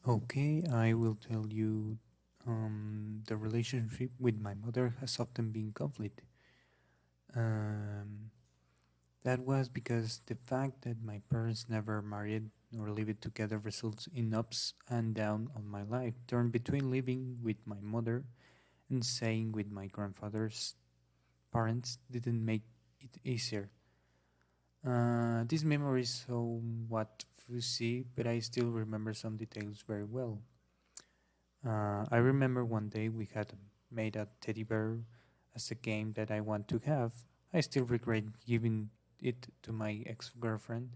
Okay, I will tell you the relationship with my mother has often been conflict. Um, that was because the fact that my parents never married nor lived together results in ups and downs on my life, turned between living with my mother and staying with my grandfather's parents didn't make it easier. This memory is somewhat fuzzy, but I still remember some details very well. I remember one day we had made a teddy bear as a game that I want to have. I still regret giving it to my ex girlfriend.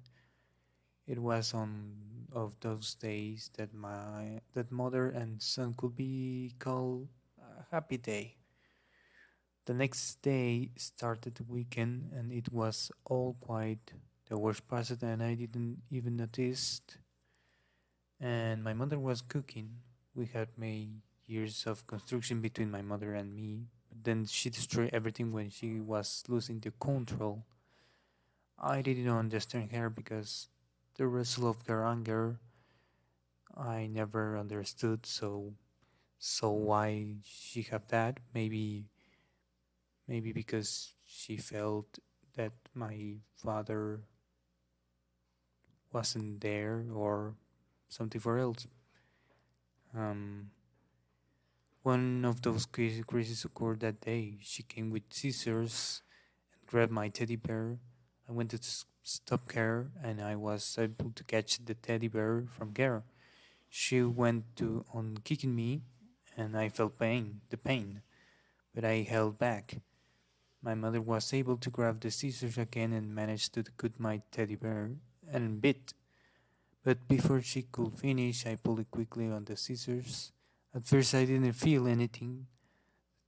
It was on of those days that mother and son could be called a happy day. The next day started the weekend and it was all quiet. The worst passed and I didn't even notice. And my mother was cooking. We had made years of construction between my mother and me, but then she destroyed everything when she was losing the control. I didn't understand her because the result of her anger I never understood. So why she have that? Maybe because she felt that my father wasn't there or something for else. Um, One of those crazy crises occurred that day. She came with scissors and grabbed my teddy bear. I went to stop her, and I was able to catch the teddy bear from her. She went to on kicking me, and I felt the pain, but I held back. My mother was able to grab the scissors again and managed to cut my teddy bear and bit. But before she could finish, I pulled quickly on the scissors. At first, I didn't feel anything.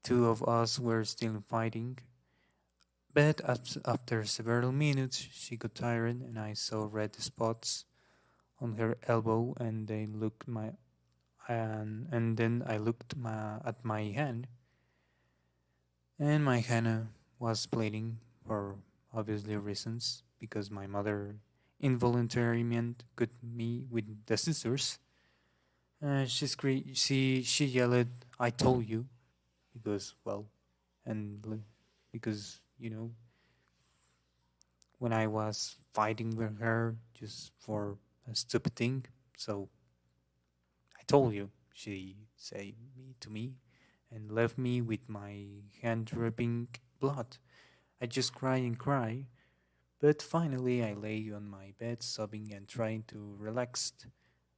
Two of us were still fighting, but after several minutes she got tired and I saw red spots on her elbow and then I looked at my hand and my hand was bleeding for obviously reasons because my mother involuntarily cut me with the scissors. She yelled, "I told you," because well, because when I was fighting with her just for a stupid thing. So I told you, she said to me and left me with my hand dripping blood. I just cry and cry, but finally I lay on my bed sobbing and trying to relax.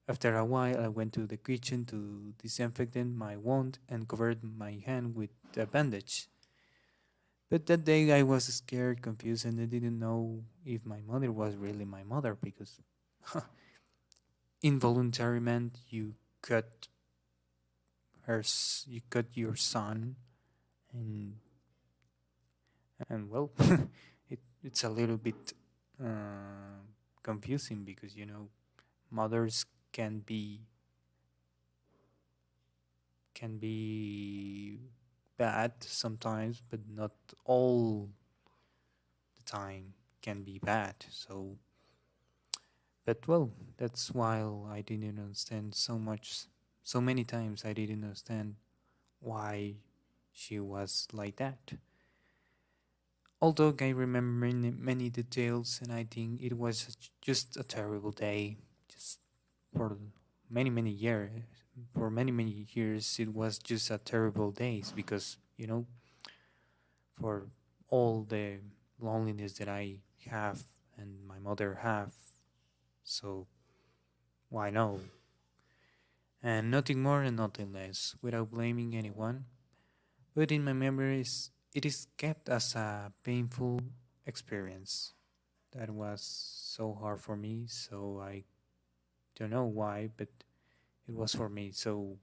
After a while, I went to the kitchen to disinfect my wound and covered my hand with a bandage. But that day I was scared, confused, and I didn't know if my mother was really my mother because involuntary meant cut you cut your son, and well, it's a little bit uh, confusing because mothers can be bad sometimes, but not all the time can be bad. But well, that's why I didn't understand so many times I didn't understand why she was like that. Although I remember many details, and I think it was just a terrible day, just for many years. For many years, it was just a terrible days because for all the loneliness that I have and my mother have. So why no? And nothing more and nothing less, without blaming anyone. But in my memories, it is kept as a painful experience that was so hard for me. So I don't know why, but it was for me so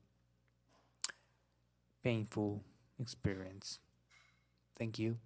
painful experience. Thank you.